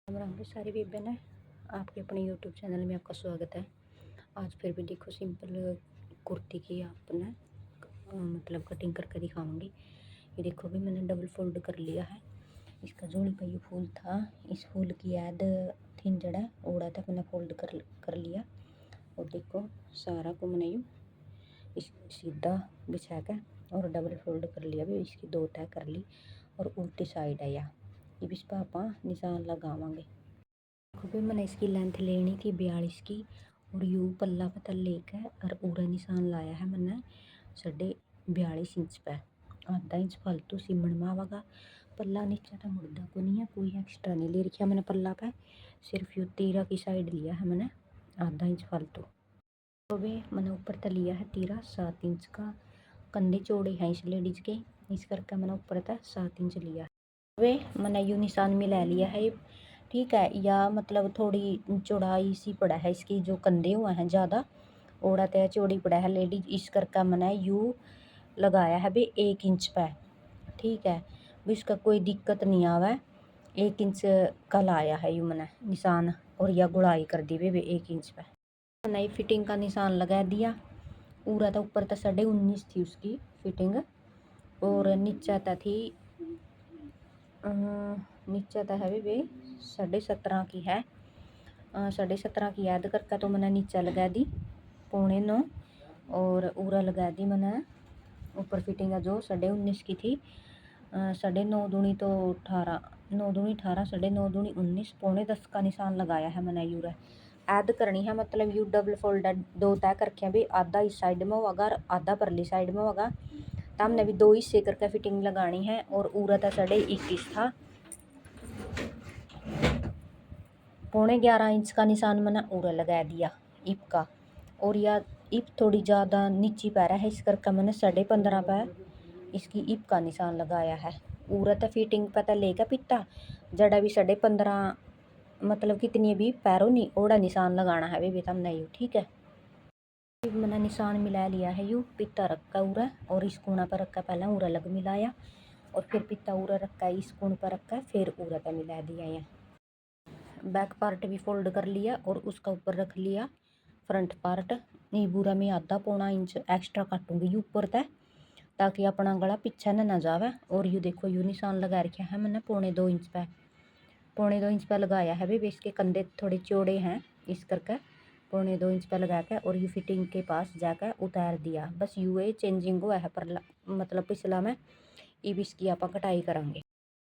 राम राम सारे बेबे ने आपके अपने यूट्यूब चैनल में आपका स्वागत है। आज फिर भी देखो सिंपल कुर्ती की आपने मतलब कटिंग करके दिखाऊंगी। ये देखो भी मैंने डबल फोल्ड कर लिया है। इसका जोड़ी का ये फूल था, इस फूल की याद थिन जड़ा ओढ़ा था, मैंने फोल्ड कर लिया। और देखो सारा को मैंने यूँ इस सीधा बिछा कर और डबल फोल्ड कर लिया। भी इसकी दो तय कर ली और उल्टी साइड है या ये इस पर आप निशान लगावांगे। भी मैंने इसकी लेंथ लेनी थी 42 की और यू पल्ला पता लेकर और पूरा निशान लाया है मैंने 42.5 इंच पे। आधा इंच फालतू सिमण में आवेगा। पल्ला नीचे तो मुर्दा को नहीं है, कोई एक्स्ट्रा नहीं ले रखा मैंने पल्ला पे, सिर्फ यू तीरा की साइड लिया है मैंने आधा इंच फालतू। तो भी मैंने ऊपर तक लिया है तीरा 7 इंच का। कंधे चौड़े हैं इस लेडीज के, इस करके मैंने ऊपर तक 7 इंच लिया है। वे मैंने यू निशान मिला लिया है, ठीक है। या मतलब थोड़ी चौड़ाई सी पड़ा है इसकी, जो कंधे हुए हैं ज़्यादा ओढ़ा तय चौड़ी पड़ा है लेडीज, इस करके मैंने यू लगाया है भी 1 इंच पे, ठीक है। भी इसका कोई दिक्कत नहीं आवा। 1 इंच का लाया है यू मैंने निशान और या गुड़ाई कर दी भी 1 इंच पे। नई फिटिंग का निशान लगा दिया। पूरा था ऊपर तक 19.5 थी उसकी फिटिंग और नीचा तक थी नीचे तो है भी 17.5 की है। 17.5 की याद करके तो मैंने नीचे लगा दी 8.25 और ऊरा लगा दी मैंने ऊपर फिटिंग है जो 19.5 की थी। 9.5 दूनी तो 18, 9 दूनी 18, 9.5 दूनी 19, 9.25 का निशान लगाया है मैंने। यूरा ऐड करनी है, मतलब यू डबल फोल्ड दो तय करके भी आधा इस साइड में होगा और आधा परली साइड में होगा। तो हमने भी 2 हिस्से करके फिटिंग लगानी है। और उरा था 21.5 था। 11.25 इंच का निशान मैंने उरा लगा दिया इप का। और या इप थोड़ी ज़्यादा नीची पैरा है, इस करके मैंने 15.5 पर इसकी इप का निशान लगाया है। उरा तो फिटिंग पता लेगा पिता जड़ा भी 15.5 मतलब कितनी भी पैरों नहीं ओड़ा निशान लगाना है भी तम नहीं, ठीक है। मैंने निशान मिला लिया है यू पिता रखा उरा और इस कोना पर रखा, पहले उरा लग मिलाया और फिर पिता उरा रखा इस कोण पर रखा, फिर उरा पर मिला दिया है। बैक पार्ट भी फोल्ड कर लिया और उसका ऊपर रख लिया फ्रंट पार्ट। ये पूरा मैं आधा 1.25 इंच एक्स्ट्रा काटूंगी यू ऊपर तक, ताकि अपना गला पीछे न जावे। और यू देखो यू निशान लगा रखा है मैंने 2.25 इंच पे, 2.25 इंच पे लगाया है भी इसके कंधे थोड़े चौड़े हैं, इस करके 2.25 इंच पे लगा कर और यू फिटिंग के पास जाकर उतार दिया। बस यू ए चेंजिंग हुआ है पर मतलब पिछला में अब इसकी आप कटाई करेंगे।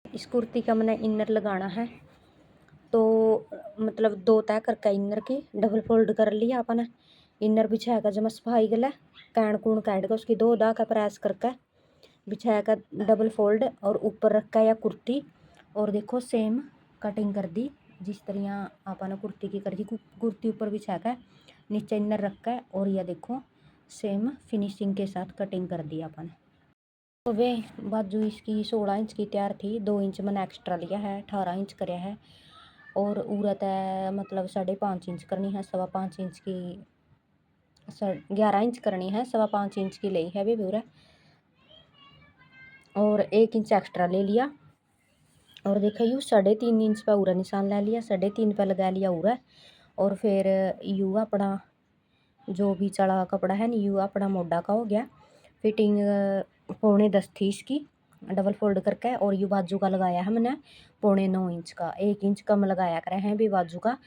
इस कुर्ती का मैंने इनर लगाना है तो मतलब 2 तय करके इनर की डबल फोल्ड कर लिया आपने। इनर बिछाएगा जब सफाई गला कैन कून काट कर उसकी 2 दा का प्रेस करके बिछाएगा डबल फोल्ड और ऊपर रखा या कुर्ती। और देखो सेम कटिंग कर दी जिस तरह आपने कुर्ती की कर दी। कुर्ती ऊपर बिछाकर नीचे इनर रखा है और यह देखो सेम फिनिशिंग के साथ कटिंग कर दी आपने। तो वे बाजू इसकी 16 इंच की तैयार थी, 2 इंच मैंने एक्स्ट्रा लिया है, 18 इंच कराया है। और उरत है मतलब 5.5 इंच करनी है, 5.25 इंच की 11 इंच करनी है, 5.25 इंच की ली है भी पूरा। और 1 इंच एक्स्ट्रा ले लिया और देखो यू 3.5 इंच पे पूरा निशान ले लिया, 3.5 पे लगा लिया पूरा। और फिर यू अपना जो भी चढ़ा कपड़ा है नहीं यू अपना मोटा का हो गया। फिटिंग 9.25 थी इसकी डबल फोल्ड करके और यू बाजू का लगाया है मैंने 9.25 इंच का, 1 इंच कम लगाया करे हैं भी बाजू का।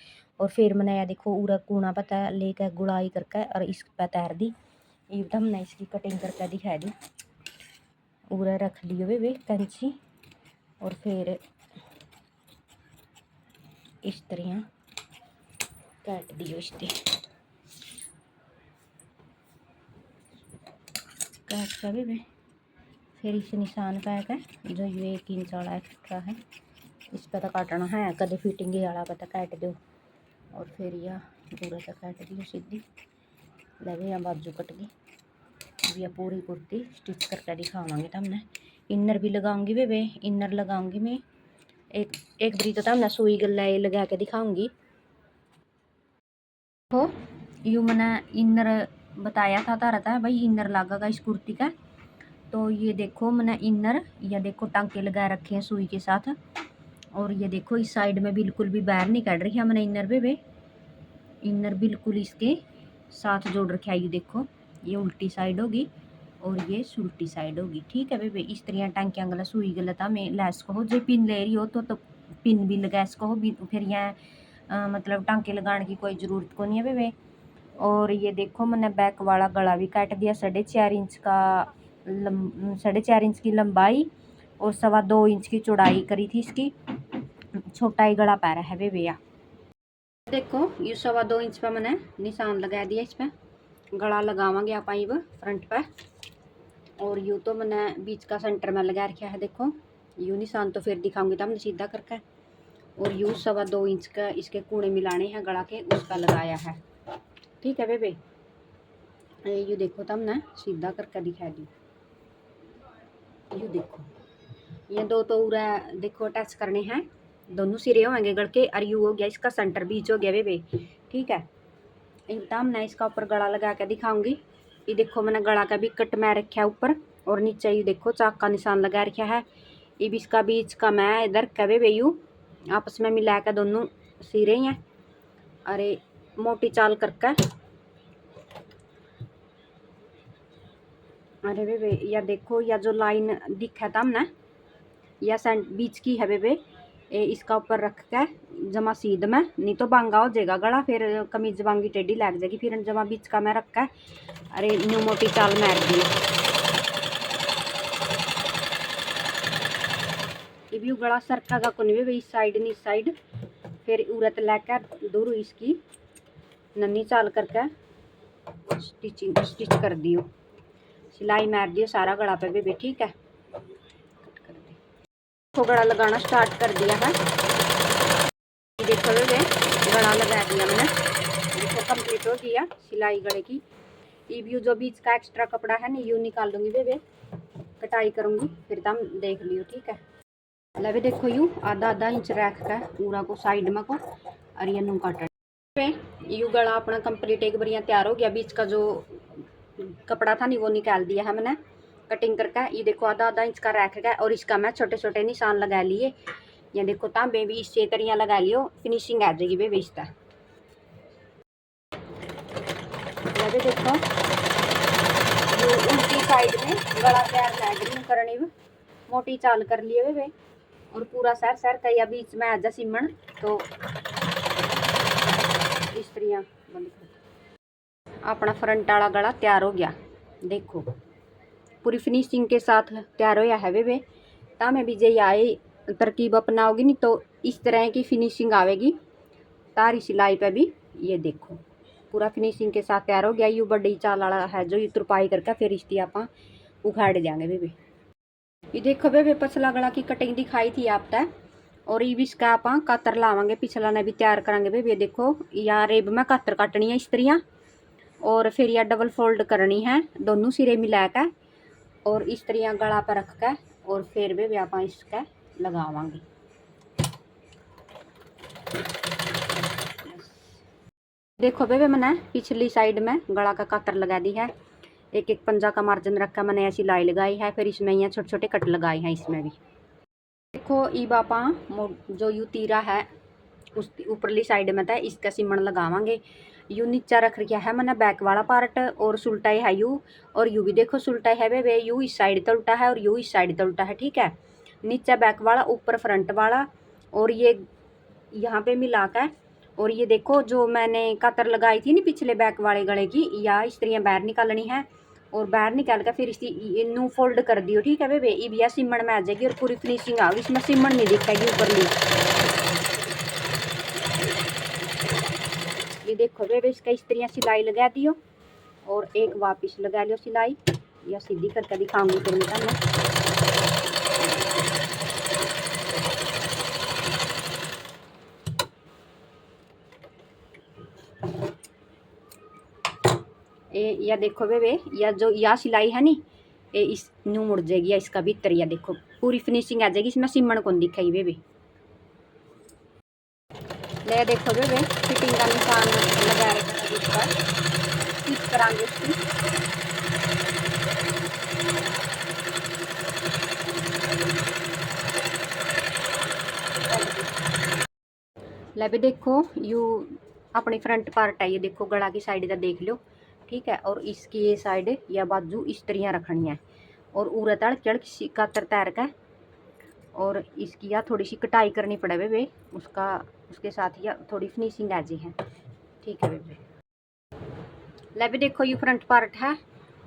और फिर मैंने यह देखो पूरा कूना पता लेकर गुड़ाई करके और इस पर तैर दी। एकदम मैंने इसकी कटिंग करके दिखा दी। पूरा रख लियो वे कैंची और फिर इस तरह काट दियो इसके काट का भी फिर इस निशान पे का जो ये 1 इंच वाला एक्स्ट्रा है इस पर तो काटना है, कदे फिटिंग वाला पता काट दो। और फिर यह पूरा तक काट दियो सीधी लगे या बाजू कट गई। यह पूरी कुर्ती स्टिच करके दिखाऊंगी तमने। इनर भी लगाऊंगी वे इनर लगाऊंगी मैं एक एक बारी तो तमने सुई गला लगा के दिखाऊंगी। तो यू मैंने इनर बताया था तारा था भाई इनर लगेगा इस कुर्ती का। तो ये देखो मैंने इनर या देखो टांके लगा रखे हैं सुई के साथ और ये देखो इस साइड में बिल्कुल भी बाहर नहीं काट रही है मैंने इनर पे इनर बिल्कुल इसके साथ जोड़ रखे है। ये देखो ये उल्टी साइड होगी और ये सुलटी साइड होगी, ठीक है बेबे। इस तरह टांकियां गला सुई गलता में लैस को हो जो पिन ले रही हो तो पिन भी लगा इसको हो फिर यहाँ मतलब टांके लगाने की कोई ज़रूरत को नहीं है बेबे। और ये देखो मैंने बैक वाला गला भी काट दिया 4.5 इंच का 4.5 इंच की लंबाई और 2.25 इंच की चौड़ाई करी थी इसकी। छोटा ही गला पा रहा है बेबे। या देखो ये 2.25 इंच पे मैंने निशान लगा दिया, इस पर गला लगावांगे आप आई फ्रंट पे। और यू तो मैंने बीच का सेंटर में लगा रखा है, देखो यू निशान तो फिर दिखाऊंगी तो हमने सीधा करके। और यू 2.25 इंच का इसके कूड़े मिलाने हैं गला के, उसका लगाया है, ठीक है बेबे। यू देखो तो हमने सीधा करके दिखा दी। यू देखो ये दो तो पूरा देखो अटैच करने हैं, दोनों सिरे होंगे गड़ के। और यू हो गया इसका सेंटर बीच हो गया बेबे, ठीक है। एकदम मैं इसका ऊपर गला लगा के दिखाऊंगी। ये देखो मैंने गला का भी कट में रखा है ऊपर और नीचे ये देखो चाक का निशान लगा रखा है। ये भी इसका बीच का मैं इधर कवे बेयू आपस में मिला के दोनों सिरे हैं। अरे मोटी चाल करके अरे बेबे या देखो या जो लाइन दिखा था हमने या सेंट बीच की है बेबे, इसका ऊपर रख के जमा सीध में, नहीं तो बांगा हो जाएगा गला, फिर कमीज बांगी टेढ़ी लग जाएगी। फिर जमा बीच का मैं रखा है। अरे न्यू मोटी चाल मार दी। ये भी गला सरका का को नहीं इस साइड नहीं इस साइड, फिर उरत लेकर दूर इसकी नन्ही चाल करके स्टिच कर दियो, सिलाई मार दियो सारा गला पे बेबे, ठीक है। तो गला लगाना स्टार्ट कर दिया है, देखो बेबे गला लगा दिया मैंने, देखो कंप्लीट हो गया सिलाई गले की। ये भी जो बीच का एक्स्ट्रा कपड़ा है ना यू निकाल दूंगी बेबे, कटाई करूंगी फिर तुम देख लियो, ठीक है। लवे देखो यू आधा इंच रख का पूरा को साइड में को और ये नू काट यू गला अपना कंप्लीट एक बार तैयार हो गया। बीच का जो कपड़ा था नहीं वो निकाल दिया है मैंने कटिंग करके। ये देखो आधा इंच का रख गया और इसका मैं छोटे छोटे निशान लगा लिए। ये देखो तांबे भी इससे तरिया लगा लियो, फिनिशिंग आ जाएगी बेबी इसका। देखो ये उल्टी साइड में गला तैयार लग करनी मोटी चाल कर लिए बेबे और पूरा सर का या बीच में आजा सिमण तो इस तरह बंद कर। अपना फ्रंट वाला गला तैयार हो गया, देखो पूरी फिनिशिंग के साथ तैयार होया है बेबे। ता मैं भी जे आए तरकीब अपनाओगी नहीं तो इस तरह की फिनिशिंग आवेगी तारी सिलाई पे भी। ये देखो पूरा फिनिशिंग के साथ तैयार हो गया। यू बड़ी चाल वाला है जो ये तुरपाई करके फिर इसकी आप उखाड़ देंगे बेबे। ये देखो बेबे पछला गला की कटिंग दिखाई थी आप तय, और ये भी इसका आप कातर लावांगे, पिछला ने भी तैयार करेंगे बेबे। देखो या रेब में कातर काटनी है इस तरह और फिर यह डबल फोल्ड करनी है दोनों सिरे मिला कर और इस तरह गला पर रख कर और फिर बेबे आप इसका लगावांगे। देखो बेबे मैंने पिछली साइड में गला का कातर लगा दी है, एक एक पंजा का मार्जिन रखा मैंने ऐसी लाई लगाई है, फिर इसमें यहाँ छोटे छोटे कट लगाए हैं इसमें भी। देखो ई बापा जो यू तीरा है उस ऊपरली साइड में था इसका सिमण लगावांगे। यू नीचा रख रखा है मैंने बैक वाला पार्ट और सुलटा है यू, और यू भी देखो सुलटा है बेबे। यू इस साइड तो उल्टा है और यू इस साइड तो उल्टा है, ठीक है। नीचा बैक वाला ऊपर फ्रंट वाला और ये यहाँ पे मिलाकर और ये देखो जो मैंने कातर लगाई थी ना पिछले बैक वाले गले की या इस तरह बाहर निकालनी है और बाहर निकाल कर फिर इसी नू फोल्ड कर दियो, ठीक है बेबे। ये भी सिमण में आ जाएगी और पूरी फिनिशिंग आ गई, इसमें सिमण नहीं दिखेगी ऊपरली। ये देखो बेबे इसका इस तरह सिलाई लगा दियो और एक वापस लगा लियो सिलाई या सीधी करके दिखाऊंगी फिर मैं। या देखो बेबे या जो या सिलाई है नी ये इस नू मुड़ जाएगी या इसका भीतर, या देखो पूरी फिनिशिंग आ जाएगी, इसमें सिमण कौन दिखाई बेबे। ले देखो बेबे फिटिंग का निशान लगा रखा है स्टिच करांगे इसकी। ले भी देखो यू अपनी फ्रंट पार्ट है, ये देखो गला की साइड का देख लो, ठीक है। और इसकी ये साइड या बाजू इस तरह रखनी है, और उरत आड़ चढ़ का तैर का, और इसकी या थोड़ी सी कटाई करनी पड़े वे उसका, उसके साथ या थोड़ी फिनिशिंग आ जी है, ठीक है बेबे। ले भी देखो ये फ्रंट पार्ट है,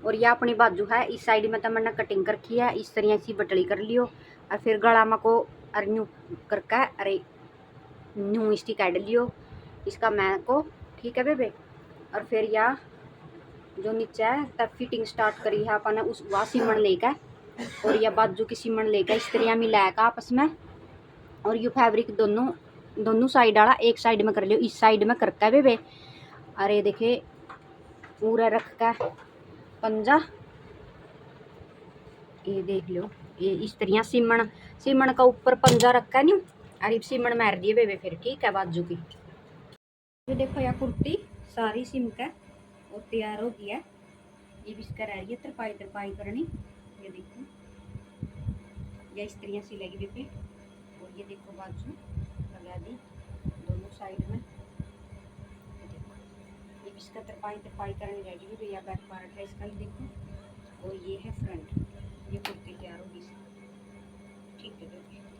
और यह अपनी बाजू है। इस साइड में तो मैंने कटिंग कर रखी है, इस तरह से बटली कर लियो, और फिर गला में को न्यू करके अरे न्यू स्टिक काट लियो इसका मैं को, ठीक है बेबे। और फिर यह जो नीचे है तब फिटिंग स्टार्ट करी है अपन उस वहाँ सीमन लेकर, और यह बाजू की सीमन लेकर इस तरह मिलाकर आपस में, और ये फैब्रिक दोनों साइड वाला एक साइड में कर लियो, इस साइड में करके बेबे। अरे देखे पूरा रख कर पंजा, ये देख लो, ये इस तरह सीमन का ऊपर पंजा रखा नहीं, अरे सीमन मार दिए बेबे फिर, ठीक है बाजू की। ये देखो यह कुर्ती सारी सिम का और तैयार हो गया, ये भी इसका रह रही है तरपाई करनी, ये देखो या इस तरह सी लगी बेबे। और ये देखो बाजू लगा दी दोनों साइड में, ये देखो ये भी इसका तरपाई करनी रहेगी बेबे, या बैक पार्ट है इसका, ही देखो। और ये है फ्रंट, ये कुर्ती तैयार होगी, ठीक है बेबे।